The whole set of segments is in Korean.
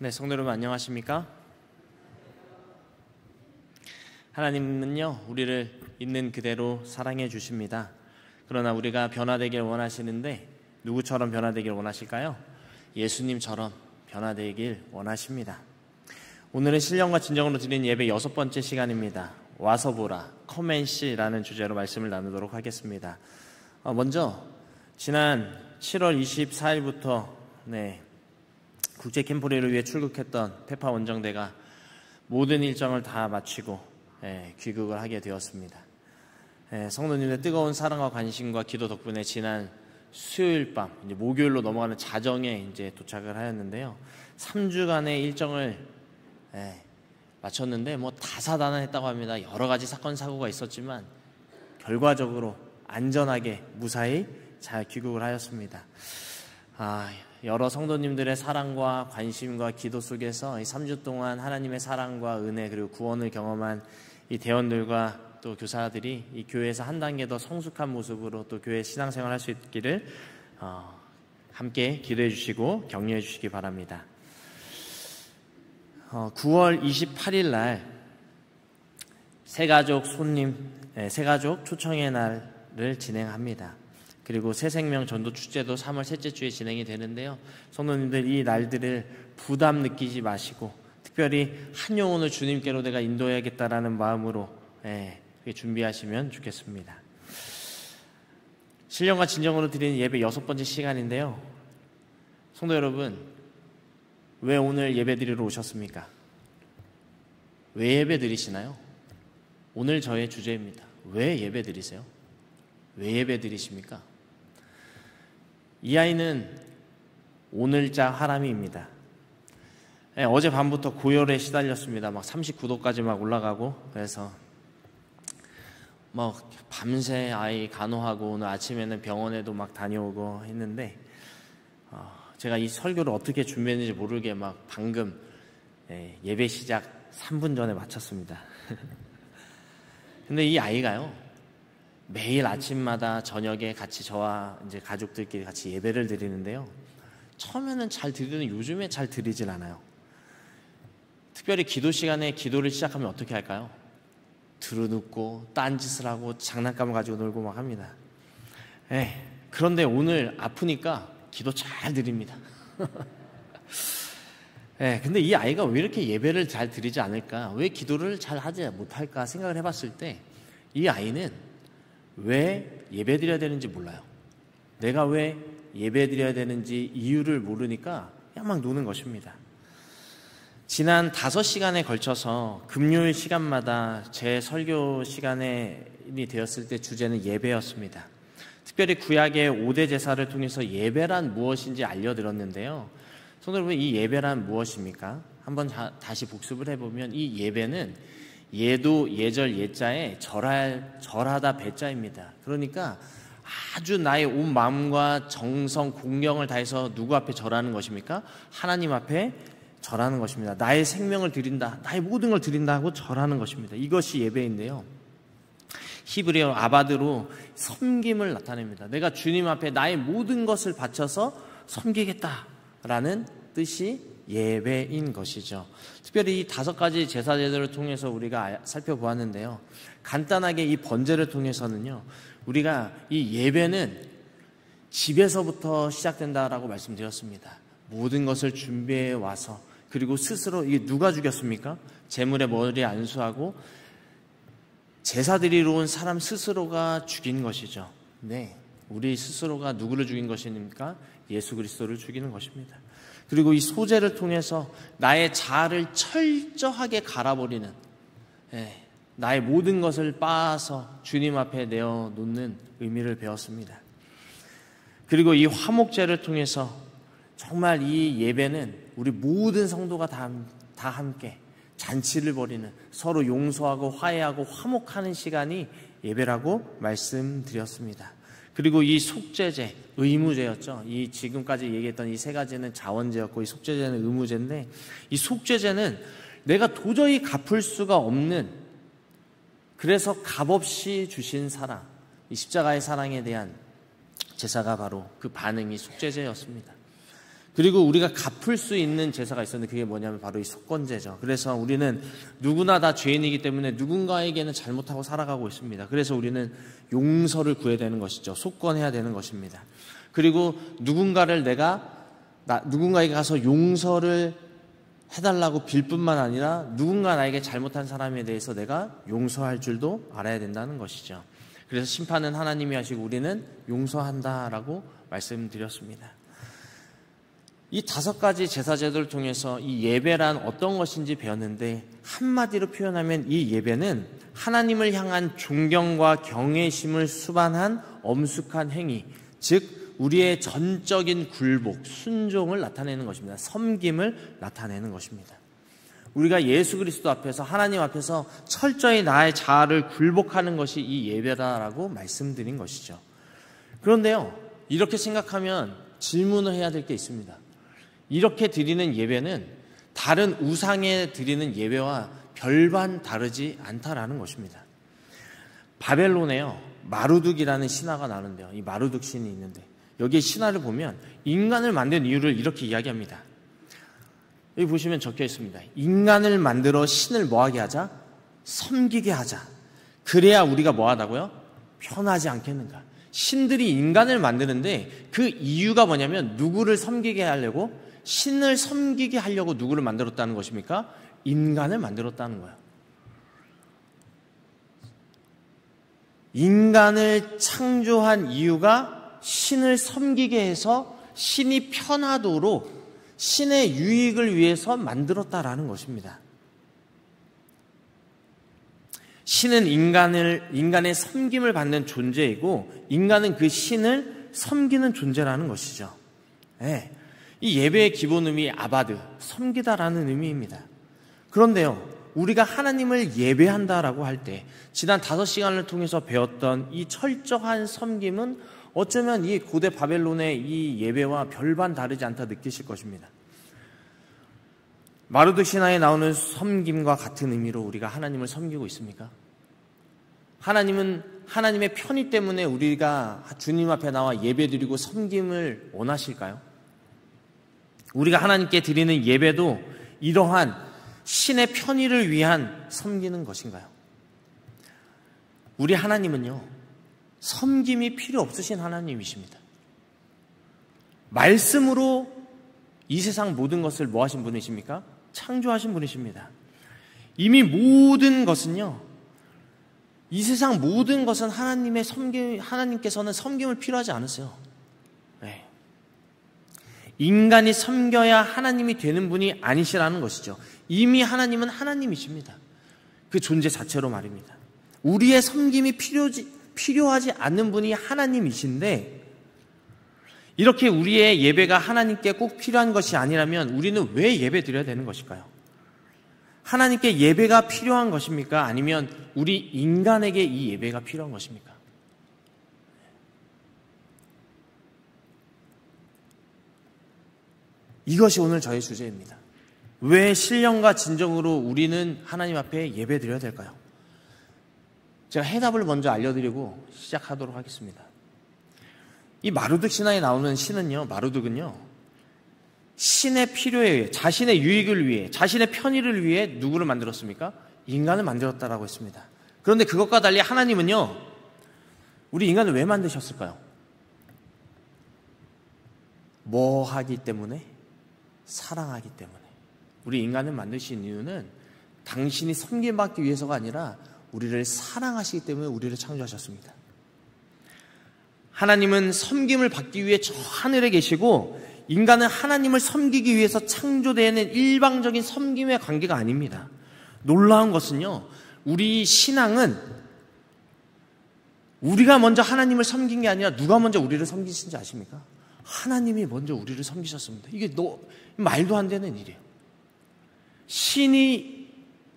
네, 성도 여러분 안녕하십니까? 하나님은요, 우리를 있는 그대로 사랑해 주십니다. 그러나 우리가 변화되길 원하시는데 누구처럼 변화되길 원하실까요? 예수님처럼 변화되길 원하십니다. 오늘은 신령과 진정으로 드리는 예배 6번째 시간입니다. 와서 보라, Come and See라는 주제로 말씀을 나누도록 하겠습니다. 먼저 지난 7월 24일부터 국제 캠프를 위해 출국했던 페파 원정대가 모든 일정을 다 마치고 귀국을 하게 되었습니다. 성도님들의 뜨거운 사랑과 관심과 기도 덕분에 지난 수요일 밤, 이제 목요일로 넘어가는 자정에 이제 도착을 하였는데요. 3주간의 일정을 마쳤는데 다사다난했다고 합니다. 여러 가지 사건 사고가 있었지만 결과적으로 안전하게 무사히 잘 귀국을 하였습니다. 여러 성도님들의 사랑과 관심과 기도 속에서 이 3주 동안 하나님의 사랑과 은혜 그리고 구원을 경험한 이 대원들과 또 교사들이 이 교회에서 한 단계 더 성숙한 모습으로 또 교회 신앙생활 할 수 있기를 함께 기도해 주시고 격려해 주시기 바랍니다. 9월 28일 날 새가족 초청의 날을 진행합니다. 그리고 새생명 전도 축제도 3월 셋째 주에 진행이 되는데요. 성도님들 이 날들을 부담 느끼지 마시고 특별히 한 영혼을 주님께로 내가 인도해야겠다라는 마음으로 준비하시면 좋겠습니다. 신령과 진정으로 드리는 예배 6번째 시간인데요. 성도 여러분, 왜 오늘 예배 드리러 오셨습니까? 왜 예배 드리시나요? 오늘 저의 주제입니다. 왜 예배 드리세요? 왜 예배 드리십니까? 이 아이는 오늘자 하람이입니다. 어제 밤부터 고열에 시달렸습니다. 막 39도까지 막 올라가고 그래서 밤새 아이 간호하고 오늘 아침에는 병원에도 막 다녀오고 했는데 제가 이 설교를 어떻게 준비했는지 모르게 막 방금 예배 시작 3분 전에 마쳤습니다. 근데 이 아이가요, 매일 아침마다 저녁에 같이 저와 이제 가족들끼리 같이 예배를 드리는데요. 처음에는 잘 드리는 요즘에 잘 드리질 않아요. 특별히 기도 시간에 기도를 시작하면 어떻게 할까요? 들어눕고 딴짓을 하고 장난감을 가지고 놀고 막 합니다. 그런데 오늘 아프니까 기도 잘 드립니다. 근데 이 아이가 왜 이렇게 예배를 잘 드리지 않을까? 왜 기도를 잘 하지 못할까 생각을 해봤을 때 이 아이는 왜 예배 드려야 되는지 몰라요. 내가 왜 예배 드려야 되는지 이유를 모르니까 그냥 막 노는 것입니다. 지난 5시간에 걸쳐서 금요일 시간마다 제 설교 시간이 되었을 때 주제는 예배였습니다. 특별히 구약의 5대 제사를 통해서 예배란 무엇인지 알려드렸는데요. 성도 여러분, 이 예배란 무엇입니까? 한번 다시 복습을 해보면 이 예배는 예도 예절 예자에 절하다 배자입니다. 그러니까 아주 나의 온 마음과 정성 공경을 다해서 누구 앞에 절하는 것입니까? 하나님 앞에 절하는 것입니다. 나의 생명을 드린다, 나의 모든 걸 드린다 하고 절하는 것입니다. 이것이 예배인데요. 히브리어 아바드로 섬김을 나타냅니다. 내가 주님 앞에 나의 모든 것을 바쳐서 섬기겠다라는 뜻이 예배인 것이죠. 특별히 이 5가지 제사 제도를 통해서 우리가 살펴보았는데요. 간단하게 이 번제를 통해서는요, 우리가 이 예배는 집에서부터 시작된다라고 말씀드렸습니다. 모든 것을 준비해 와서 그리고 스스로 이게 누가 죽였습니까? 제물의 머리 안수하고 제사 드리러 온 사람 스스로가 죽인 것이죠. 우리 스스로가 누구를 죽인 것입니까? 예수 그리스도를 죽이는 것입니다. 그리고 이 소제를 통해서 나의 자아를 철저하게 갈아버리는, 나의 모든 것을 빻아서 주님 앞에 내어놓는 의미를 배웠습니다. 그리고 이 화목제를 통해서 정말 이 예배는 우리 모든 성도가 다 함께 잔치를 벌이는, 서로 용서하고 화해하고 화목하는 시간이 예배라고 말씀드렸습니다. 그리고 이 속죄제, 의무제였죠. 이 지금까지 얘기했던 이 3가지는 자원제였고 이 속죄제는 의무제인데, 이 속죄제는 내가 도저히 갚을 수가 없는, 그래서 값없이 주신 사랑, 이 십자가의 사랑에 대한 제사가 바로 그 반응이 속죄제였습니다. 그리고 우리가 갚을 수 있는 제사가 있었는데 그게 뭐냐면 바로 이 속건제죠. 그래서 우리는 누구나 다 죄인이기 때문에 누군가에게는 잘못하고 살아가고 있습니다. 그래서 우리는 용서를 구해야 되는 것이죠. 속건해야 되는 것입니다. 그리고 누군가에게 가서 용서를 해달라고 빌 뿐만 아니라 누군가 나에게 잘못한 사람에 대해서 내가 용서할 줄도 알아야 된다는 것이죠. 그래서 심판은 하나님이 하시고 우리는 용서한다라고 말씀드렸습니다. 이 5가지 제사제도를 통해서 이 예배란 어떤 것인지 배웠는데, 한마디로 표현하면 이 예배는 하나님을 향한 존경과 경외심을 수반한 엄숙한 행위, 즉 우리의 전적인 굴복, 순종을 나타내는 것입니다. 섬김을 나타내는 것입니다. 우리가 예수 그리스도 앞에서, 하나님 앞에서 철저히 나의 자아를 굴복하는 것이 이 예배다라고 말씀드린 것이죠. 그런데요, 이렇게 생각하면 질문을 해야 될 게 있습니다. 이렇게 드리는 예배는 다른 우상에 드리는 예배와 별반 다르지 않다라는 것입니다. 바벨론에요, 마루둑이라는 신화가 나오는데요. 이 마루둑 신이 있는데 여기에 신화를 보면 인간을 만든 이유를 이렇게 이야기합니다. 여기 보시면 적혀 있습니다. 인간을 만들어 신을 뭐하게 하자? 섬기게 하자. 그래야 우리가 뭐하다고요? 편하지 않겠는가. 신들이 인간을 만드는데 그 이유가 뭐냐면 누구를 섬기게 하려고? 신을 섬기게 하려고 누구를 만들었다는 것입니까? 인간을 만들었다는 거예요. 인간을 창조한 이유가 신을 섬기게 해서 신이 편하도록 신의 유익을 위해서 만들었다라는 것입니다. 신은 인간의 섬김을 받는 존재이고 인간은 그 신을 섬기는 존재라는 것이죠. 네. 이 예배의 기본 의미 아바드, 섬기다라는 의미입니다. 그런데요, 우리가 하나님을 예배한다라고 할 때 지난 5시간을 통해서 배웠던 이 철저한 섬김은 어쩌면 이 고대 바벨론의 이 예배와 별반 다르지 않다 느끼실 것입니다. 마루둑 신화에 나오는 섬김과 같은 의미로 우리가 하나님을 섬기고 있습니까? 하나님은 하나님의 편의 때문에 우리가 주님 앞에 나와 예배드리고 섬김을 원하실까요? 우리가 하나님께 드리는 예배도 이러한 신의 편의를 위한 섬기는 것인가요? 우리 하나님은요, 섬김이 필요 없으신 하나님이십니다. 말씀으로 이 세상 모든 것을 뭐 하신 분이십니까? 창조하신 분이십니다. 이미 모든 것은요, 이 세상 모든 것은 하나님께서는 섬김을 필요하지 않으세요. 네. 인간이 섬겨야 하나님이 되는 분이 아니시라는 것이죠. 이미 하나님은 하나님이십니다. 그 존재 자체로 말입니다. 우리의 섬김이 필요하지 않는 분이 하나님이신데, 이렇게 우리의 예배가 하나님께 꼭 필요한 것이 아니라면 우리는 왜 예배 드려야 되는 것일까요? 하나님께 예배가 필요한 것입니까? 아니면 우리 인간에게 이 예배가 필요한 것입니까? 이것이 오늘 저의 주제입니다. 왜 신령과 진정으로 우리는 하나님 앞에 예배 드려야 될까요? 제가 해답을 먼저 알려드리고 시작하도록 하겠습니다. 이 마루둑 신화에 나오는 신은요, 마루둑은요, 신의 필요에 의해, 자신의 유익을 위해, 자신의 편의를 위해 누구를 만들었습니까? 인간을 만들었다라고 했습니다. 그런데 그것과 달리 하나님은요, 우리 인간을 왜 만드셨을까요? 뭐 하기 때문에? 사랑하기 때문에. 우리 인간을 만드신 이유는 당신이 섬김받기 위해서가 아니라 우리를 사랑하시기 때문에 우리를 창조하셨습니다. 하나님은 섬김을 받기 위해 저 하늘에 계시고 인간은 하나님을 섬기기 위해서 창조되는 일방적인 섬김의 관계가 아닙니다. 놀라운 것은요, 우리 신앙은 우리가 먼저 하나님을 섬긴 게 아니라 누가 먼저 우리를 섬기신지 아십니까? 하나님이 먼저 우리를 섬기셨습니다. 이게 말도 안 되는 일이에요. 신이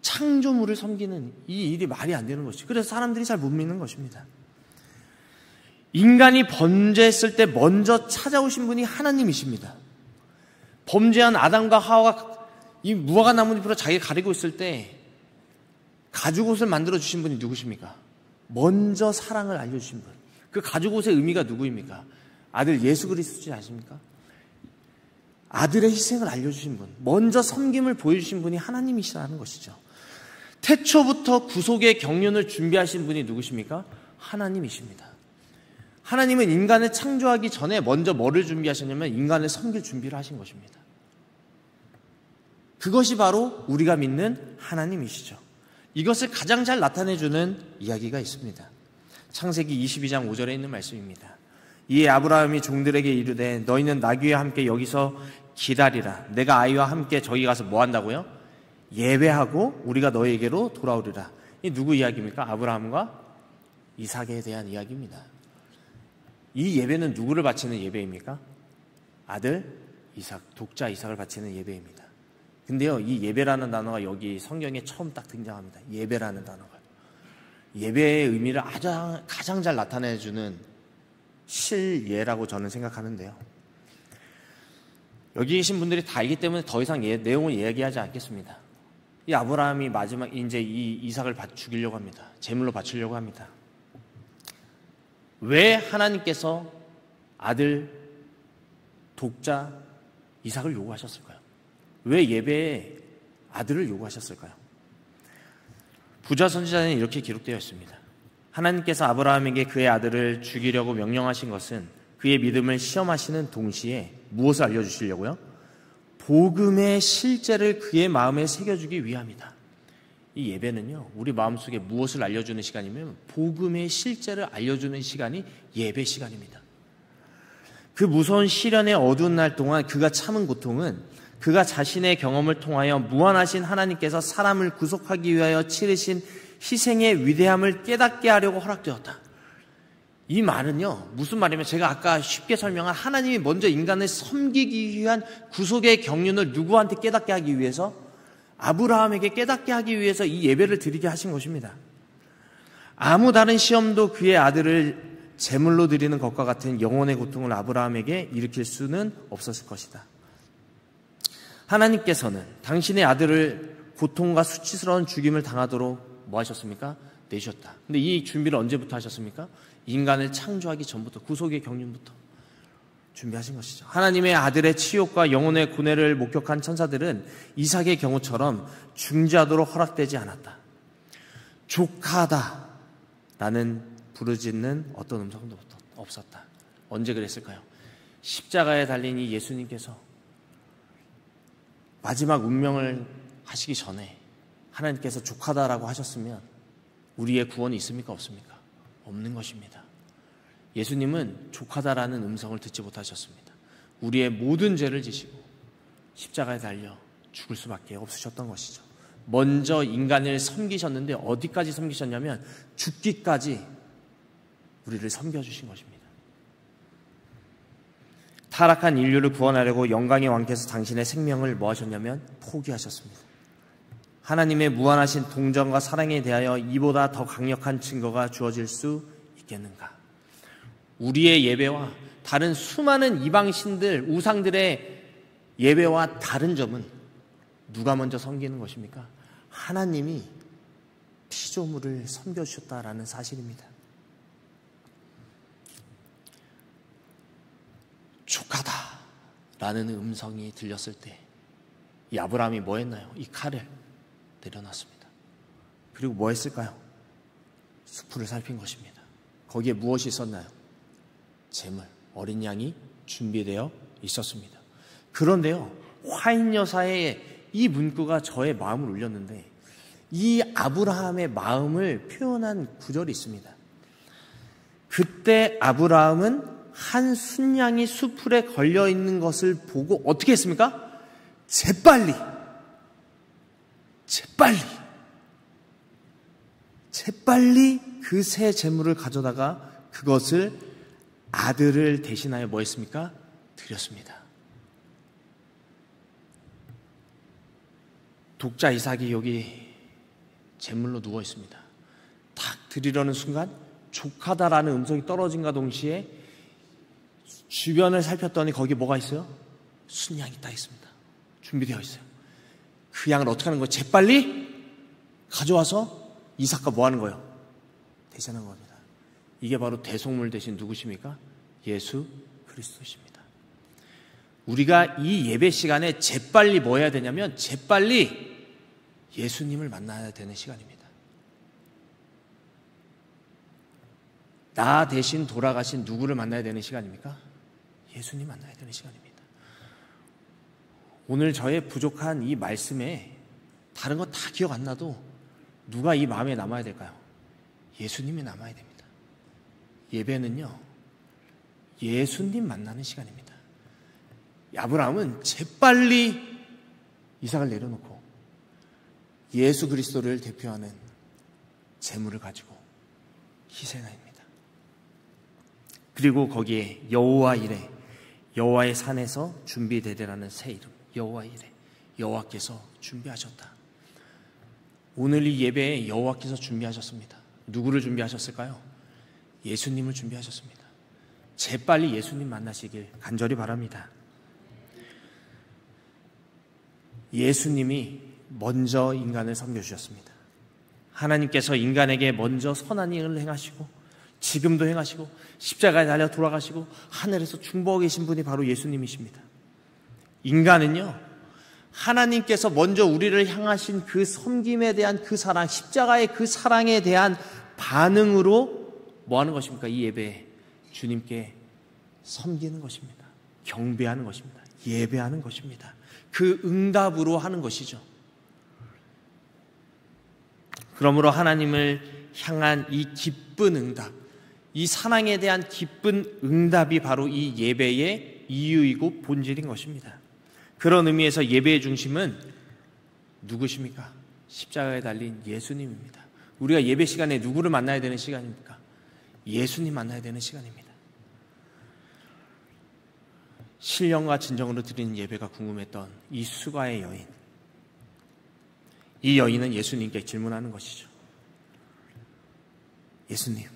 창조물을 섬기는 이 일이 말이 안 되는 것이죠. 그래서 사람들이 잘 못 믿는 것입니다. 인간이 범죄했을 때 먼저 찾아오신 분이 하나님이십니다. 범죄한 아담과 하와가 이 무화과 나뭇잎으로 자기가 가리고 있을 때 가죽옷을 만들어 주신 분이 누구십니까? 먼저 사랑을 알려주신 분. 그 가죽옷의 의미가 누구입니까? 아들 예수 그리스도지 아십니까? 아들의 희생을 알려주신 분, 먼저 섬김을 보여주신 분이 하나님이시라는 것이죠. 태초부터 구속의 경륜을 준비하신 분이 누구십니까? 하나님이십니다. 하나님은 인간을 창조하기 전에 먼저 뭐를 준비하셨냐면 인간을 섬길 준비를 하신 것입니다. 그것이 바로 우리가 믿는 하나님이시죠. 이것을 가장 잘 나타내주는 이야기가 있습니다. 창세기 22장 5절에 있는 말씀입니다. 이에 아브라함이 종들에게 이르되 너희는 나귀와 함께 여기서 기다리라. 내가 아이와 함께 저기 가서 뭐 한다고요? 예배하고 우리가 너희에게로 돌아오리라. 이 누구 이야기입니까? 아브라함과 이삭에 대한 이야기입니다. 이 예배는 누구를 바치는 예배입니까? 아들 이삭, 독자 이삭을 바치는 예배입니다. 근데요, 이 예배라는 단어가 여기 성경에 처음 딱 등장합니다. 예배라는 단어가. 예배의 의미를 가장 잘 나타내주는 실예라고 저는 생각하는데요. 여기 계신 분들이 다 알기 때문에 더 이상 내용을 이야기하지 않겠습니다. 이 아브라함이 마지막 이제 이 이삭을 죽이려고 합니다. 제물로 바치려고 합니다. 왜 하나님께서 아들 독자 이삭을 요구하셨을까요? 왜 예배에 아들을 요구하셨을까요? 부자 선지자는 이렇게 기록되어 있습니다. 하나님께서 아브라함에게 그의 아들을 죽이려고 명령하신 것은 그의 믿음을 시험하시는 동시에 무엇을 알려주시려고요? 복음의 실제를 그의 마음에 새겨주기 위함이다. 이 예배는요, 우리 마음속에 무엇을 알려주는 시간이면 복음의 실제를 알려주는 시간이 예배 시간입니다. 그 무서운 시련의 어두운 날 동안 그가 참은 고통은 그가 자신의 경험을 통하여 무한하신 하나님께서 사람을 구속하기 위하여 치르신 희생의 위대함을 깨닫게 하려고 허락되었다. 이 말은요, 무슨 말이냐면 제가 아까 쉽게 설명한 하나님이 먼저 인간을 섬기기 위한 구속의 경륜을 누구한테 깨닫게 하기 위해서? 아브라함에게 깨닫게 하기 위해서 이 예배를 드리게 하신 것입니다. 아무 다른 시험도 그의 아들을 제물로 드리는 것과 같은 영혼의 고통을 아브라함에게 일으킬 수는 없었을 것이다. 하나님께서는 당신의 아들을 고통과 수치스러운 죽임을 당하도록 뭐 하셨습니까? 내셨다. 근데 이 준비를 언제부터 하셨습니까? 인간을 창조하기 전부터, 구속의 경륜부터 준비하신 것이죠. 하나님의 아들의 치욕과 영혼의 고뇌를 목격한 천사들은 이삭의 경우처럼 중지하도록 허락되지 않았다. 족하다 라는 부르짖는 어떤 음성도 없었다. 언제 그랬을까요? 십자가에 달린 이 예수님께서 마지막 운명을 하시기 전에 하나님께서 족하다라고 하셨으면 우리의 구원이 있습니까? 없습니까? 없는 것입니다. 예수님은 족하다라는 음성을 듣지 못하셨습니다. 우리의 모든 죄를 지시고 십자가에 달려 죽을 수밖에 없으셨던 것이죠. 먼저 인간을 섬기셨는데 어디까지 섬기셨냐면 죽기까지 우리를 섬겨주신 것입니다. 타락한 인류를 구원하려고 영광의 왕께서 당신의 생명을 뭐 하셨냐면 포기하셨습니다. 하나님의 무한하신 동정과 사랑에 대하여 이보다 더 강력한 증거가 주어질 수 있겠는가? 우리의 예배와 다른 수많은 이방신들, 우상들의 예배와 다른 점은 누가 먼저 섬기는 것입니까? 하나님이 피조물을 섬겨주셨다라는 사실입니다. 족하다라는 음성이 들렸을 때 이 아브라함이 뭐 했나요? 이 칼을 내려놨습니다. 그리고 뭐 했을까요? 수풀을 살핀 것입니다. 거기에 무엇이 있었나요? 제물, 어린 양이 준비되어 있었습니다. 그런데요, 화인 여사의 이 문구가 저의 마음을 울렸는데 이 아브라함의 마음을 표현한 구절이 있습니다. 그때 아브라함은 한 순양이 수풀에 걸려있는 것을 보고 어떻게 했습니까? 재빨리 그 새 제물을 가져다가 그것을 아들을 대신하여 뭐 했습니까? 드렸습니다. 독자 이삭이 여기 제물로 누워 있습니다. 탁 드리려는 순간 족하다라는 음성이 떨어진과 동시에 주변을 살폈더니 거기 뭐가 있어요? 순양이 딱 있습니다. 준비되어 있어요. 그 양을 어떻게 하는 거예요? 재빨리 가져와서 이삭과 뭐 하는 거예요? 대신하는 겁니다. 이게 바로 대속물 대신 누구십니까? 예수 그리스도십니다. 우리가 이 예배 시간에 재빨리 뭐 해야 되냐면 재빨리 예수님을 만나야 되는 시간입니다. 나 대신 돌아가신 누구를 만나야 되는 시간입니까? 예수님 만나야 되는 시간입니다. 오늘 저의 부족한 이 말씀에 다른 거 다 기억 안 나도 누가 이 마음에 남아야 될까요? 예수님이 남아야 됩니다. 예배는요, 예수님 만나는 시간입니다. 아브라함은 재빨리 이삭을 내려놓고 예수 그리스도를 대표하는 제물을 가지고 희생합니다. 그리고 거기에 여호와 이레, 여호와의 산에서 준비되리라는 새 이름, 여호와 이레, 여호와께서 준비하셨다. 오늘 이 예배에 여호와께서 준비하셨습니다. 누구를 준비하셨을까요? 예수님을 준비하셨습니다. 재빨리 예수님 만나시길 간절히 바랍니다. 예수님이 먼저 인간을 섬겨주셨습니다. 하나님께서 인간에게 먼저 선한 일을 행하시고 지금도 행하시고 십자가에 달려 돌아가시고 하늘에서 중보하고 계신 분이 바로 예수님이십니다. 인간은요, 하나님께서 먼저 우리를 향하신 그 섬김에 대한 그 사랑, 십자가의 그 사랑에 대한 반응으로 뭐 하는 것입니까? 이 예배에 주님께 섬기는 것입니다. 경배하는 것입니다. 예배하는 것입니다. 그 응답으로 하는 것이죠. 그러므로 하나님을 향한 이 기쁜 응답, 이 사랑에 대한 기쁜 응답이 바로 이 예배의 이유이고 본질인 것입니다. 그런 의미에서 예배의 중심은 누구십니까? 십자가에 달린 예수님입니다. 우리가 예배 시간에 누구를 만나야 되는 시간입니까? 예수님 만나야 되는 시간입니다. 신령과 진정으로 드리는 예배가 궁금했던 이 수가의 여인, 이 여인은 예수님께 질문하는 것이죠. 예수님,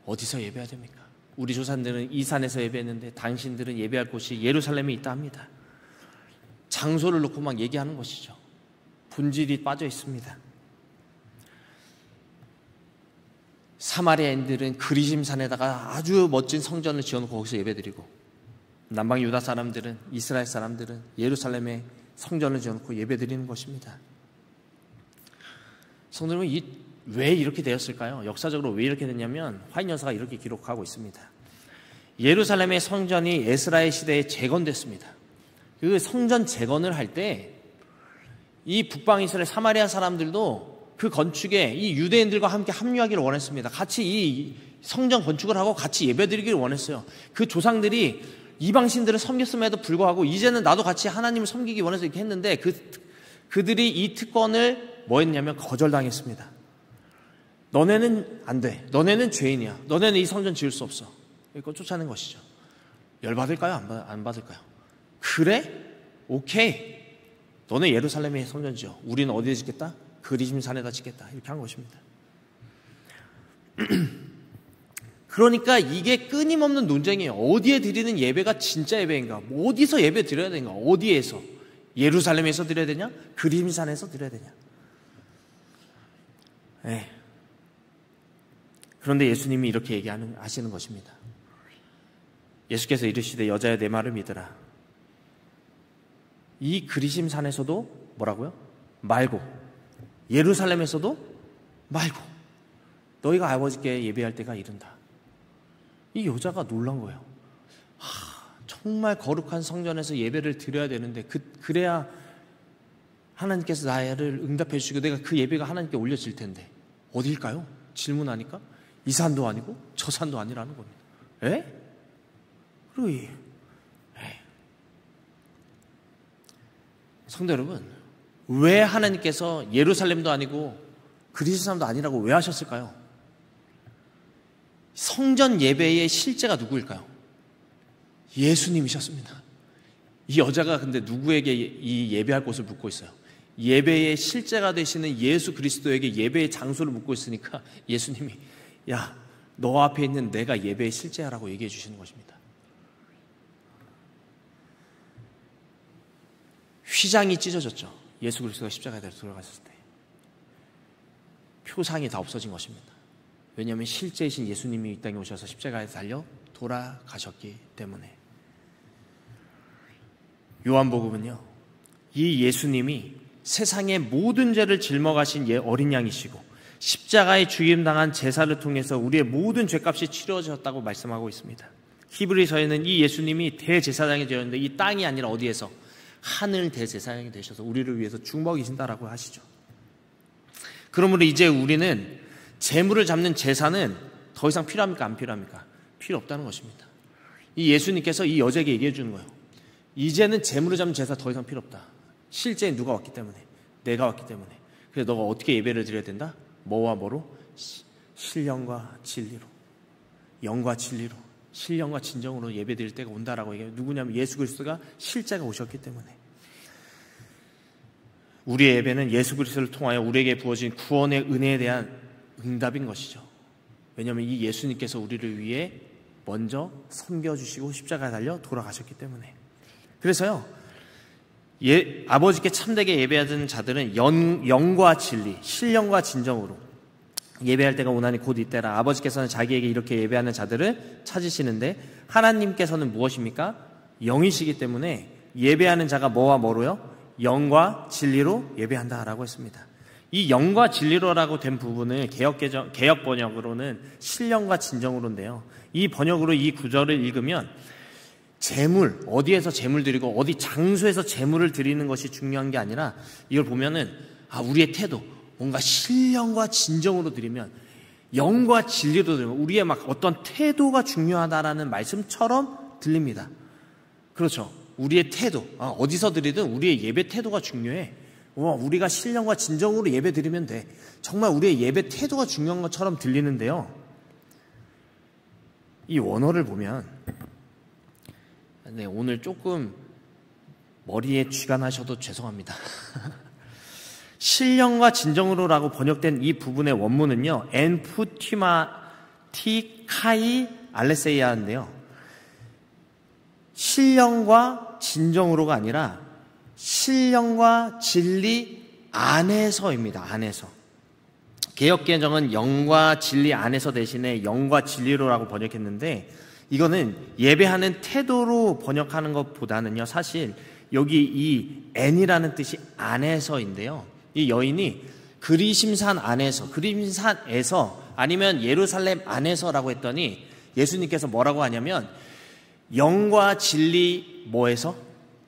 어디서 예배해야 됩니까? 우리 조상들은 이 산에서 예배했는데 당신들은 예배할 곳이 예루살렘에 있다 합니다. 장소를 놓고 막 얘기하는 것이죠. 본질이 빠져 있습니다. 사마리아인들은 그리심산에다가 아주 멋진 성전을 지어놓고 거기서 예배드리고, 남방 유다 사람들은, 이스라엘 사람들은 예루살렘에 성전을 지어놓고 예배드리는 것입니다. 성도 여러분, 왜 이렇게 되었을까요? 역사적으로 왜 이렇게 됐냐면 화인여사가 이렇게 기록하고 있습니다. 예루살렘의 성전이 에스라의 시대에 재건됐습니다. 그 성전 재건을 할 때 이 북방 이스라엘 사마리아 사람들도 그 건축에 이 유대인들과 함께 합류하기를 원했습니다. 같이 이 성전 건축을 하고 같이 예배드리기를 원했어요. 그 조상들이 이방신들을 섬겼음에도 불구하고 이제는 나도 같이 하나님을 섬기기 원해서 이렇게 했는데 그들이 이 특권을 뭐 했냐면 거절당했습니다. 너네는 안 돼. 너네는 죄인이야. 너네는 이 성전 지을 수 없어. 이거 쫓아낸 것이죠. 열받을까요? 안 받을까요? 그래? 오케이. 너네 예루살렘에 성전 지어. 우리는 어디에 짓겠다? 그리심산에다 짓겠다. 이렇게 한 것입니다. 그러니까 이게 끊임없는 논쟁이에요. 어디에 드리는 예배가 진짜 예배인가? 어디서 예배 드려야 되는가? 어디에서? 예루살렘에서 드려야 되냐? 그리심산에서 드려야 되냐? 네. 그런데 예수님이 이렇게 하시는 것입니다. 예수께서 이르시되 여자여 내 말을 믿으라. 이 그리심산에서도 뭐라고요? 말고, 예루살렘에서도 말고, 너희가 아버지께 예배할 때가 이른다. 이 여자가 놀란 거예요. 정말 거룩한 성전에서 예배를 드려야 되는데 그래야 하나님께서 나를 응답해 주시고 내가 그 예배가 하나님께 올려질 텐데 어디일까요? 질문하니까 이 산도 아니고 저 산도 아니라는 겁니다. 에? 그리고 성도 여러분, 왜 하나님께서 예루살렘도 아니고 그리스도도 아니라고 왜 하셨을까요? 성전 예배의 실제가 누구일까요? 예수님이셨습니다. 이 여자가 근데 누구에게 이 예배할 곳을 묻고 있어요? 예배의 실제가 되시는 예수 그리스도에게 예배의 장소를 묻고 있으니까 예수님이 야, 너 앞에 있는 내가 예배의 실제야라고 얘기해 주시는 것입니다. 휘장이 찢어졌죠. 예수 그리스도가 십자가에 달려 돌아가셨을 때. 표상이 다 없어진 것입니다. 왜냐하면 실제이신 예수님이 이 땅에 오셔서 십자가에 달려 돌아가셨기 때문에. 요한복음은요, 이 예수님이 세상의 모든 죄를 짊어가신 어린 양이시고 십자가에 죽임당한 제사를 통해서 우리의 모든 죄값이 치러졌다고 말씀하고 있습니다. 히브리서에는 이 예수님이 대제사장이 되었는데 이 땅이 아니라 어디에서? 하늘 대제사장이 되셔서 우리를 위해서 죽먹이신다라고 하시죠. 그러므로 이제 우리는 제물을 잡는 제사는 더 이상 필요합니까? 안 필요합니까? 필요 없다는 것입니다. 이 예수님께서 이 여자에게 얘기해 주는 거예요. 이제는 제물을 잡는 제사 더 이상 필요 없다. 실제 누가 왔기 때문에, 내가 왔기 때문에. 그래서 너가 어떻게 예배를 드려야 된다? 뭐와 뭐로? 신령과 진리로, 영과 진리로, 신령과 진정으로 예배 드릴 때가 온다라고 얘기해요. 누구냐면 예수 그리스도가 실제가 오셨기 때문에. 우리의 예배는 예수 그리스도를 통하여 우리에게 부어진 구원의 은혜에 대한 응답인 것이죠. 왜냐하면 이 예수님께서 우리를 위해 먼저 섬겨주시고 십자가에 달려 돌아가셨기 때문에. 그래서요, 아버지께 참되게 예배하는 자들은 영과 진리, 신령과 진정으로 예배할 때가 오나니 곧 이때라. 아버지께서는 자기에게 이렇게 예배하는 자들을 찾으시는데 하나님께서는 무엇입니까? 영이시기 때문에 예배하는 자가 뭐와 뭐로요? 영과 진리로 예배한다라고 했습니다. 이 영과 진리로라고 된 부분을 개역 번역으로는 신령과 진정으로인데요. 이 번역으로 이 구절을 읽으면 제물, 어디에서 제물 드리고 어디 장소에서 제물을 드리는 것이 중요한 게 아니라 이걸 보면은 우리의 태도, 뭔가 신령과 진정으로 드리면, 영과 진리로 드리면 우리의 막 어떤 태도가 중요하다라는 말씀처럼 들립니다. 그렇죠. 우리의 태도, 어디서 드리든 우리의 예배 태도가 중요해. 우리가 신령과 진정으로 예배 드리면 돼. 정말 우리의 예배 태도가 중요한 것처럼 들리는데요. 이 원어를 보면, 네, 오늘 조금 머리에 쥐가 나셔도 죄송합니다. 신령과 진정으로라고 번역된 이 부분의 원문은요, 엔푸티마티카이 알레세이아인데요, 신령과 진정으로가 아니라 신령과 진리 안에서입니다. 안에서. 개역개정은 영과 진리 안에서 대신에 영과 진리로라고 번역했는데, 이거는 예배하는 태도로 번역하는 것보다는요, 사실 여기 이 N이라는 뜻이 안에서인데요, 이 여인이 그리심산 안에서 아니면 예루살렘 안에서라고 했더니 예수님께서 뭐라고 하냐면 영과 진리 뭐에서?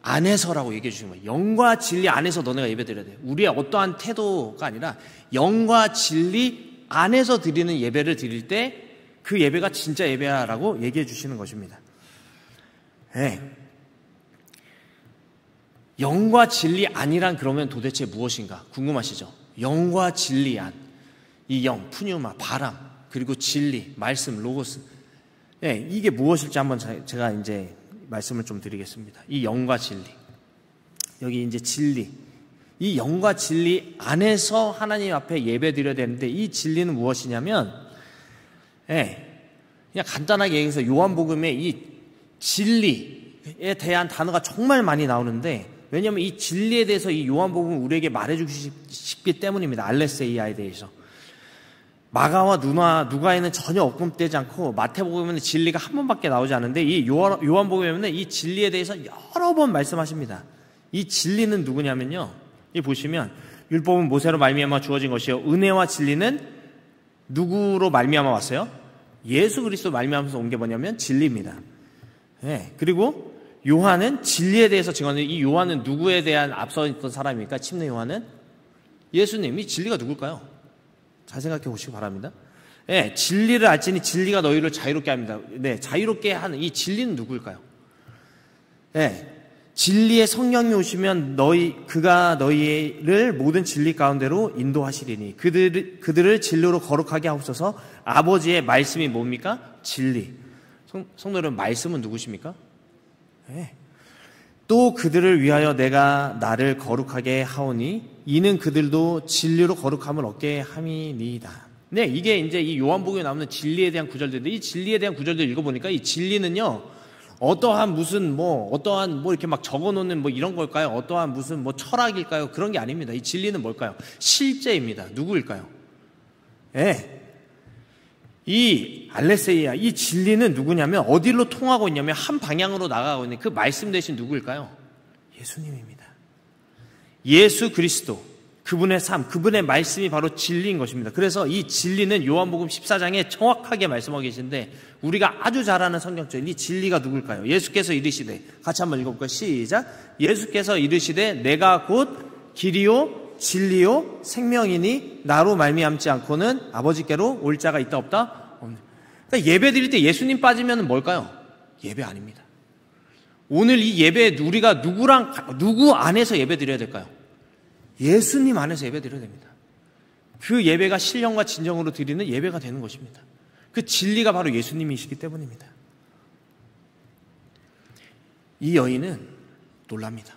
안에서라고 얘기해 주시는 거예요. 영과 진리 안에서 너네가 예배 드려야 돼. 우리의 어떠한 태도가 아니라 영과 진리 안에서 드리는 예배를 드릴 때 그 예배가 진짜 예배야라고 얘기해 주시는 것입니다. 네. 영과 진리 안이란 그러면 도대체 무엇인가 궁금하시죠? 영과 진리 안, 이 영, 푸뉴마, 바람, 그리고 진리, 말씀, 로고스, 네, 이게 무엇일지 한번 제가 이제 말씀을 좀 드리겠습니다. 이 영과 진리, 여기 이제 진리, 이 영과 진리 안에서 하나님 앞에 예배 드려야 되는데, 이 진리는 무엇이냐면, 네, 그냥 간단하게 얘기해서 요한복음에 이 진리에 대한 단어가 정말 많이 나오는데, 왜냐하면 이 진리에 대해서 이 요한복음은 우리에게 말해주고 싶기 때문입니다. 알레세이아에 대해서. 마가와 누가에는 전혀 언급되지 않고, 마태복음에는 진리가 한 번밖에 나오지 않는데, 이 요한복음에는 이 진리에 대해서 여러 번 말씀하십니다. 이 진리는 누구냐면요, 이 보시면 율법은 모세로 말미암아 주어진 것이요, 은혜와 진리는 누구로 말미암아 왔어요? 예수 그리스도 말미암아서 온 게 뭐냐면 진리입니다. 네, 그리고 요한은 진리에 대해서 증언하는데, 이 요한은 누구에 대한 앞서 있던 사람입니까? 침례 요한은 예수님이. 진리가 누굴까요? 잘 생각해 보시기 바랍니다. 네, 진리를 알지니 진리가 너희를 자유롭게 합니다. 네, 자유롭게 하는 이 진리는 누구일까요? 네, 진리의 성령이 오시면 그가 너희를 모든 진리 가운데로 인도하시리니 그들을 진리로 거룩하게 하옵소서. 아버지의 말씀이 뭡니까? 진리. 성도 여러분, 말씀은 누구십니까? 네. 또 그들을 위하여 내가 나를 거룩하게 하오니 이는 그들도 진리로 거룩함을 얻게 함이니이다. 네, 이게 이제 이 요한복음에 나오는 진리에 대한 구절들인데, 이 진리에 대한 구절들 읽어보니까 이 진리는요, 어떠한 이렇게 막 적어놓는 이런 걸까요? 어떠한 무슨 철학일까요? 그런 게 아닙니다. 이 진리는 뭘까요? 실제입니다. 누구일까요? 네. 이 알레세이아, 이 진리는 누구냐면 어디로 통하고 있냐면 한 방향으로 나가고 있는 그 말씀 대신 누구일까요? 예수님입니다. 예수 그리스도, 그분의 삶, 그분의 말씀이 바로 진리인 것입니다. 그래서 이 진리는 요한복음 14장에 정확하게 말씀하고 계신데 우리가 아주 잘 아는 성경절, 이 진리가 누굴까요? 예수께서 이르시되, 같이 한번 읽어볼까요? 시작. 예수께서 이르시되 내가 곧 길이요 진리요 생명이니 나로 말미암지 않고는 아버지께로 올 자가 있다 없다? 그러니까 예배 드릴 때 예수님 빠지면 뭘까요? 예배 아닙니다. 오늘 이 예배 우리가 누구 안에서 예배 드려야 될까요? 예수님 안에서 예배 드려야 됩니다. 그 예배가 신령과 진정으로 드리는 예배가 되는 것입니다. 그 진리가 바로 예수님이시기 때문입니다. 이 여인은 놀랍니다.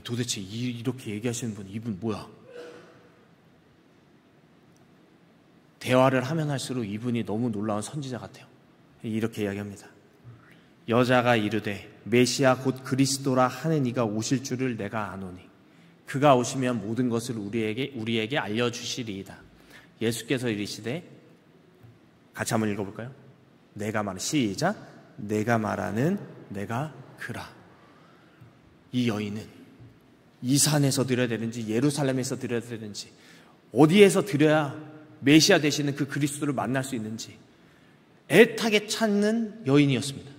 도대체 이렇게 얘기하시는 분, 이분 뭐야? 대화를 하면 할수록 이분이 너무 놀라운 선지자 같아요. 이렇게 이야기합니다. 여자가 이르되 메시아 곧 그리스도라 하는 이가 오실 줄을 내가 아노니 그가 오시면 모든 것을 우리에게 알려주시리이다. 예수께서 이르시되, 같이 한번 읽어볼까요? 시작. 내가 말하는 내가 그라. 이 여인은 이 산에서 드려야 되는지 예루살렘에서 드려야 되는지 어디에서 드려야 메시아 되시는 그 그리스도를 만날 수 있는지 애타게 찾는 여인이었습니다.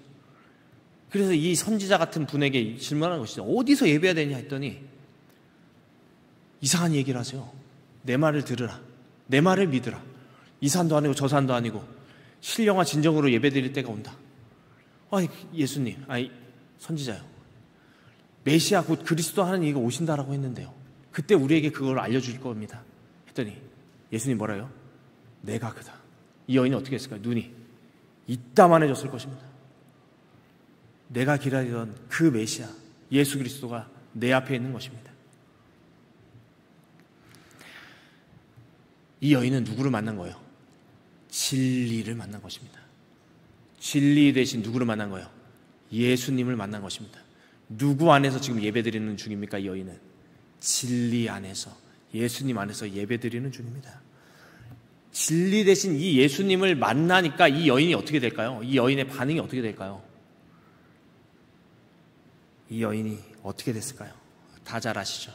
그래서 이 선지자 같은 분에게 질문하는 것이죠. 어디서 예배해야 되냐 했더니 이상한 얘기를 하세요. 내 말을 들으라. 내 말을 믿으라. 이 산도 아니고 저 산도 아니고 신령과 진정으로 예배드릴 때가 온다. 예수님, 선지자요. 메시아 곧 그리스도 하는 이가 오신다라고 했는데요. 그때 우리에게 그걸 알려줄 겁니다. 했더니 예수님 뭐라요? 내가 그다. 이 여인이 어떻게 했을까요? 눈이 이따만해졌을 것입니다. 내가 기다리던 그 메시아 예수 그리스도가 내 앞에 있는 것입니다. 이 여인은 누구를 만난 거예요? 진리를 만난 것입니다. 진리 대신 누구를 만난 거예요? 예수님을 만난 것입니다. 누구 안에서 지금 예배드리는 중입니까? 이 여인은 진리 안에서, 예수님 안에서 예배드리는 중입니다. 진리 대신 이 예수님을 만나니까 이 여인이 어떻게 될까요? 이 여인의 반응이 어떻게 될까요? 이 여인이 어떻게 됐을까요? 다 잘 아시죠?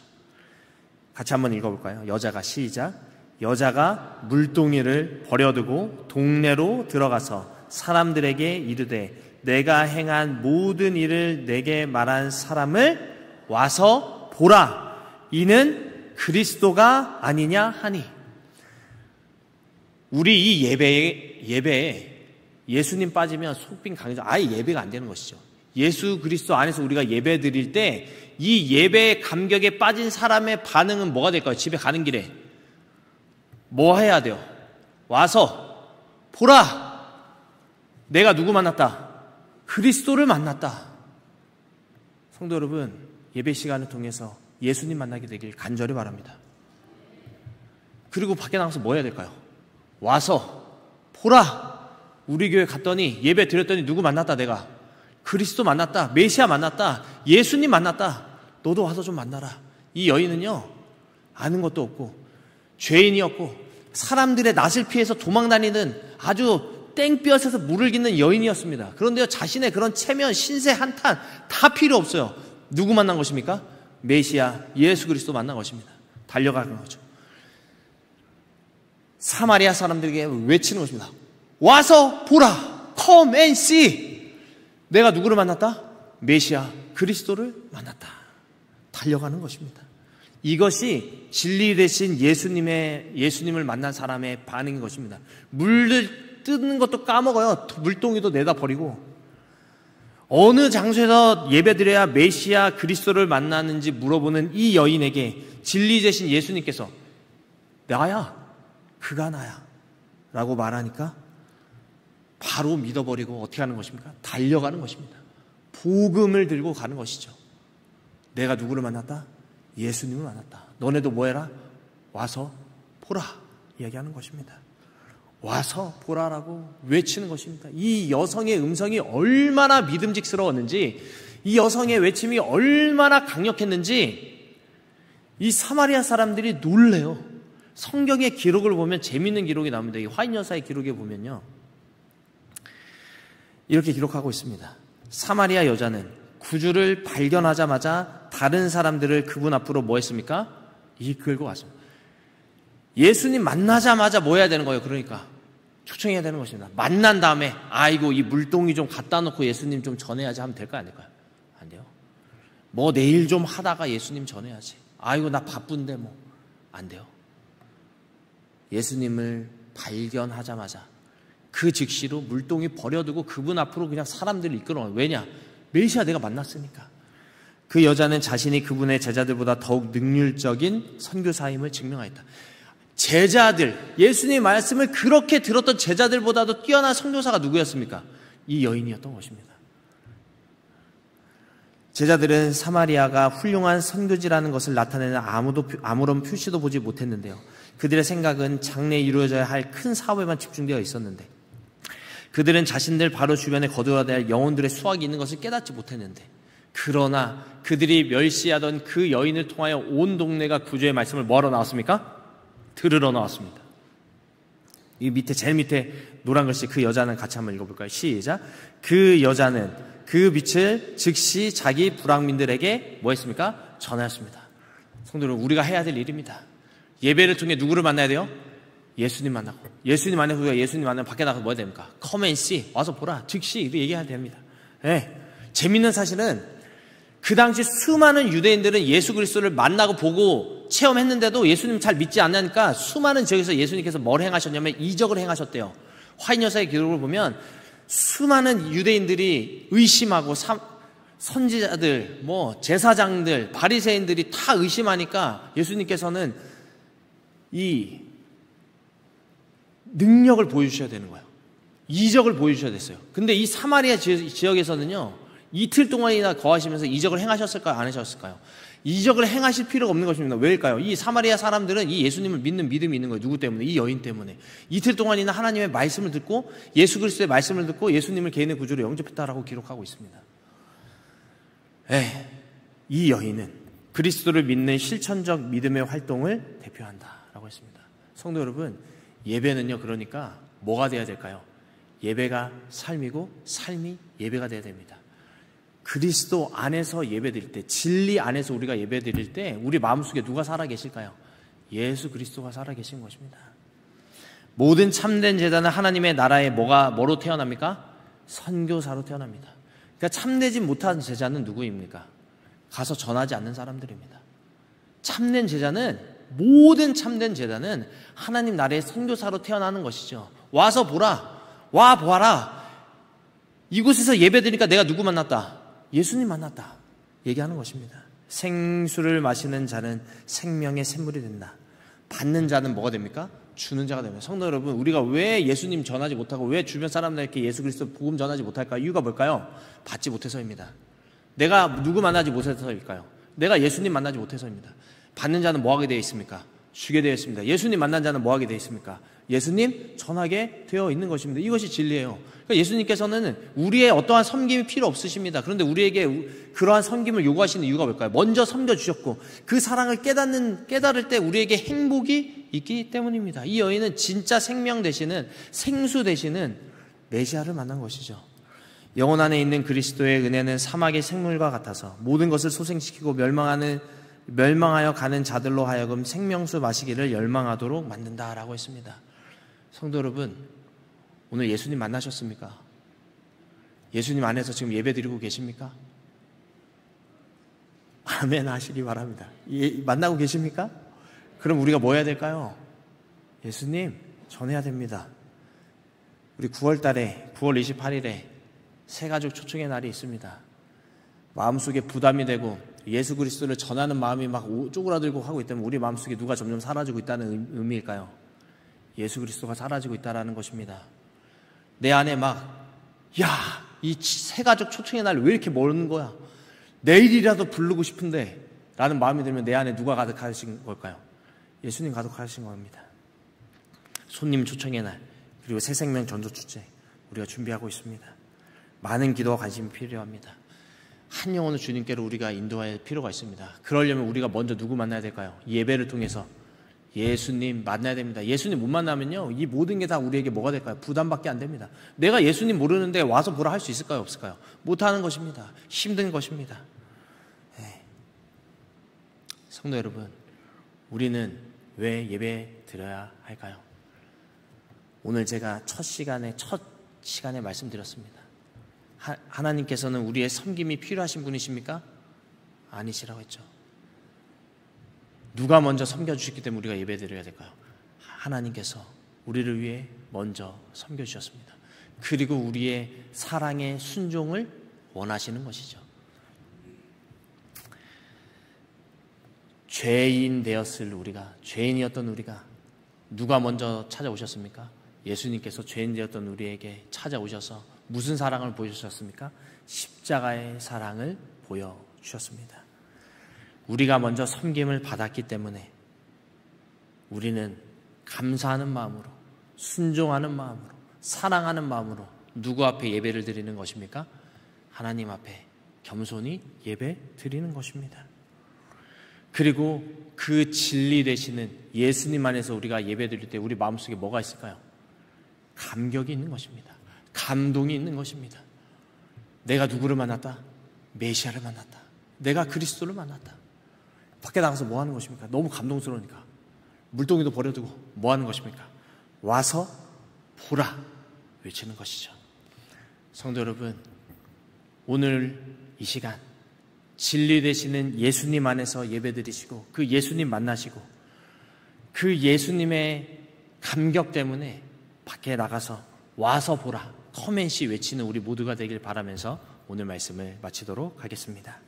같이 한번 읽어볼까요? 여자가 시작. 여자가 물동이를 버려두고 동네로 들어가서 사람들에게 이르되 내가 행한 모든 일을 내게 말한 사람을 와서 보라. 이는 그리스도가 아니냐 하니. 우리 이 예배에 예수님 빠지면 속빈 강조, 아예 예배가 안 되는 것이죠. 예수 그리스도 안에서 우리가 예배 드릴 때 이 예배의 감격에 빠진 사람의 반응은 뭐가 될까요? 집에 가는 길에 뭐 해야 돼요? 와서 보라! 내가 누구 만났다? 그리스도를 만났다. 성도 여러분, 예배 시간을 통해서 예수님 만나게 되길 간절히 바랍니다. 그리고 밖에 나가서 뭐 해야 될까요? 와서 보라! 우리 교회 갔더니 예배 드렸더니 누구 만났다 내가. 그리스도 만났다. 메시아 만났다. 예수님 만났다. 너도 와서 좀 만나라. 이 여인은요, 아는 것도 없고 죄인이었고 사람들의 낯을 피해서 도망다니는 아주 땡볕에서 물을 깃는 여인이었습니다. 그런데요, 자신의 그런 체면, 신세, 한탄 다 필요 없어요. 누구 만난 것입니까? 메시아 예수 그리스도 만난 것입니다. 달려가는 거죠. 사마리아 사람들에게 외치는 것입니다. 와서 보라. Come and see. 내가 누구를 만났다? 메시아 그리스도를 만났다. 달려가는 것입니다. 이것이 진리 대신 예수님을 만난 사람의 반응인 것입니다. 물을 뜨는 것도 까먹어요. 물동이도 내다 버리고. 어느 장소에서 예배드려야 메시아 그리스도를 만나는지 물어보는 이 여인에게 진리 대신 예수님께서 나야, 그가 나야 라고 말하니까 바로 믿어버리고 어떻게 하는 것입니까? 달려가는 것입니다. 복음을 들고 가는 것이죠. 내가 누구를 만났다? 예수님을 만났다. 너네도 뭐 해라? 와서 보라. 이야기하는 것입니다. 와서 보라라고 외치는 것입니다. 이 여성의 음성이 얼마나 믿음직스러웠는지, 이 여성의 외침이 얼마나 강력했는지 이 사마리아 사람들이 놀래요. 성경의 기록을 보면 재미있는 기록이 나옵니다. 이 화인여사의 기록에 보면요, 이렇게 기록하고 있습니다. 사마리아 여자는 구주를 발견하자마자 다른 사람들을 그분 앞으로 뭐 했습니까? 이끌고 왔습니다. 예수님 만나자마자 뭐 해야 되는 거예요? 그러니까 초청해야 되는 것입니다. 만난 다음에 아이고 이 물동이 좀 갖다 놓고 예수님 좀 전해야지 하면 될까요? 안 될까요? 안 돼요. 뭐 내일 좀 하다가 예수님 전해야지. 아이고 나 바쁜데 뭐 안 돼요. 예수님을 발견하자마자 그 즉시로 물동이 버려두고 그분 앞으로 그냥 사람들을 이끌어요. 왜냐? 메시아 내가 만났으니까. 그 여자는 자신이 그분의 제자들보다 더욱 능률적인 선교사임을 증명하였다. 제자들, 예수님의 말씀을 그렇게 들었던 제자들보다도 뛰어난 선교사가 누구였습니까? 이 여인이었던 것입니다. 제자들은 사마리아가 훌륭한 선교지라는 것을 나타내는 아무런 표시도 보지 못했는데요. 그들의 생각은 장래에 이루어져야 할 큰 사업에만 집중되어 있었는데, 그들은 자신들 바로 주변에 거두어야 될 영혼들의 수확이 있는 것을 깨닫지 못했는데, 그러나 그들이 멸시하던 그 여인을 통하여 온 동네가 구주의 말씀을 뭐하러 나왔습니까? 들으러 나왔습니다. 이 밑에 제일 밑에 노란 글씨 그 여자는 같이 한번 읽어볼까요? 시작. 그 여자는 그 빛을 즉시 자기 불황민들에게 뭐 했습니까? 전하였습니다. 성도들, 우리가 해야 될 일입니다. 예배를 통해 누구를 만나야 돼요? 예수님 만나고, 예수님 만나고, 우리가 예수님 만나면 밖에 나가서 뭐 해야 됩니까? Come and see, 와서 보라, 즉시 이렇게 얘기해야 됩니다. 네. 재밌는 사실은 그 당시 수많은 유대인들은 예수 그리스도를 만나고 보고 체험했는데도 예수님 잘 믿지 않으니까 수많은 지역에서 예수님께서 뭘 행하셨냐면 이적을 행하셨대요. 화인여사의 기록을 보면 수많은 유대인들이 의심하고 선지자들, 뭐 제사장들, 바리새인들이 다 의심하니까 예수님께서는 이 능력을 보여주셔야 되는 거예요. 이적을 보여주셔야 됐어요. 근데 이 사마리아 지역에서는요, 이틀 동안이나 거하시면서 이적을 행하셨을까요? 안 하셨을까요? 이적을 행하실 필요가 없는 것입니다. 왜일까요? 이 사마리아 사람들은 이 예수님을 믿는 믿음이 있는 거예요. 누구 때문에? 이 여인 때문에. 이틀 동안이나 하나님의 말씀을 듣고 예수 그리스도의 말씀을 듣고 예수님을 개인의 구주로 영접했다라고 기록하고 있습니다. 이 여인은 그리스도를 믿는 실천적 믿음의 활동을 대표한다라고 했습니다. 성도 여러분, 예배는요, 그러니까 뭐가 돼야 될까요? 예배가 삶이고 삶이 예배가 돼야 됩니다. 그리스도 안에서 예배드릴 때, 진리 안에서 우리가 예배드릴 때 우리 마음속에 누가 살아계실까요? 예수 그리스도가 살아계신 것입니다. 모든 참된 제자는 하나님의 나라에 뭐로 태어납니까? 선교사로 태어납니다. 그러니까 참되지 못한 제자는 누구입니까? 가서 전하지 않는 사람들입니다. 참된 제자는, 모든 참된 제자는 하나님 나라의 선교사로 태어나는 것이죠. 와서 보라, 와 보아라, 이곳에서 예배드리니까 내가 누구 만났다? 예수님 만났다 얘기하는 것입니다. 생수를 마시는 자는 생명의 샘물이 된다. 받는 자는 뭐가 됩니까? 주는 자가 됩니다. 성도 여러분, 우리가 왜 예수님 전하지 못하고 왜 주변 사람들에게 예수 그리스도 복음 전하지 못할까? 이유가 뭘까요? 받지 못해서입니다. 내가 누구 만나지 못해서일까요? 내가 예수님 만나지 못해서입니다. 받는 자는 뭐 하게 되어 있습니까? 주게 되어 있습니다. 예수님 만난 자는 뭐 하게 되어 있습니까? 예수님 전하게 되어 있는 것입니다. 이것이 진리예요. 그러니까 예수님께서는 우리의 어떠한 섬김이 필요 없으십니다. 그런데 우리에게 그러한 섬김을 요구하시는 이유가 뭘까요? 먼저 섬겨주셨고 그 사랑을 깨달을 때 우리에게 행복이 있기 때문입니다. 이 여인은 진짜 생명 되시는, 생수 되시는 메시아를 만난 것이죠. 영혼 안에 있는 그리스도의 은혜는 사막의 생물과 같아서 모든 것을 소생시키고 멸망하여 가는 자들로 하여금 생명수 마시기를 열망하도록 만든다라고 했습니다. 성도 여러분, 오늘 예수님 만나셨습니까? 예수님 안에서 지금 예배 드리고 계십니까? 아멘 하시기 바랍니다. 만나고 계십니까? 그럼 우리가 뭐 해야 될까요? 예수님 전해야 됩니다. 우리 9월 28일에 새가족 초청의 날이 있습니다. 마음속에 부담이 되고 예수 그리스도를 전하는 마음이 막 쪼그라들고 하고 있다면 우리 마음속에 누가 점점 사라지고 있다는 의미일까요? 예수 그리스도가 사라지고 있다는 것입니다. 내 안에 이 새가족 초청의 날 왜 이렇게 멀은 거야? 내일이라도 부르고 싶은데 라는 마음이 들면 내 안에 누가 가득하신 걸까요? 예수님 가득하신 겁니다. 손님 초청의 날, 그리고 새생명 전도 축제 우리가 준비하고 있습니다. 많은 기도와 관심이 필요합니다. 한 영혼을 주님께로 우리가 인도할 필요가 있습니다. 그러려면 우리가 먼저 누구 만나야 될까요? 예배를 통해서 예수님 만나야 됩니다. 예수님 못 만나면요, 이 모든 게 다 우리에게 뭐가 될까요? 부담밖에 안 됩니다. 내가 예수님 모르는데 와서 보라 할 수 있을까요? 없을까요? 못하는 것입니다. 힘든 것입니다. 성도 여러분, 우리는 왜 예배 드려야 할까요? 오늘 제가 첫 시간에 말씀드렸습니다. 하나님께서는 우리의 섬김이 필요하신 분이십니까? 아니시라고 했죠. 누가 먼저 섬겨주셨기 때문에 우리가 예배 드려야 될까요? 하나님께서 우리를 위해 먼저 섬겨주셨습니다. 그리고 우리의 사랑의 순종을 원하시는 것이죠. 죄인이었던 우리가 누가 먼저 찾아오셨습니까? 예수님께서 죄인 되었던 우리에게 찾아오셔서 무슨 사랑을 보여주셨습니까? 십자가의 사랑을 보여주셨습니다. 우리가 먼저 섬김을 받았기 때문에 우리는 감사하는 마음으로, 순종하는 마음으로, 사랑하는 마음으로 누구 앞에 예배를 드리는 것입니까? 하나님 앞에 겸손히 예배 드리는 것입니다. 그리고 그 진리 되시는 예수님 안에서 우리가 예배 드릴 때 우리 마음속에 뭐가 있을까요? 감격이 있는 것입니다. 감동이 있는 것입니다. 내가 누구를 만났다? 메시아를 만났다. 내가 그리스도를 만났다. 밖에 나가서 뭐 하는 것입니까? 너무 감동스러우니까 물동이도 버려두고 뭐 하는 것입니까? 와서 보라 외치는 것이죠. 성도 여러분, 오늘 이 시간 진리 되시는 예수님 안에서 예배드리시고 그 예수님 만나시고 그 예수님의 감격 때문에 밖에 나가서 와서 보라, 컴앤시 외치는 우리 모두가 되길 바라면서 오늘 말씀을 마치도록 하겠습니다.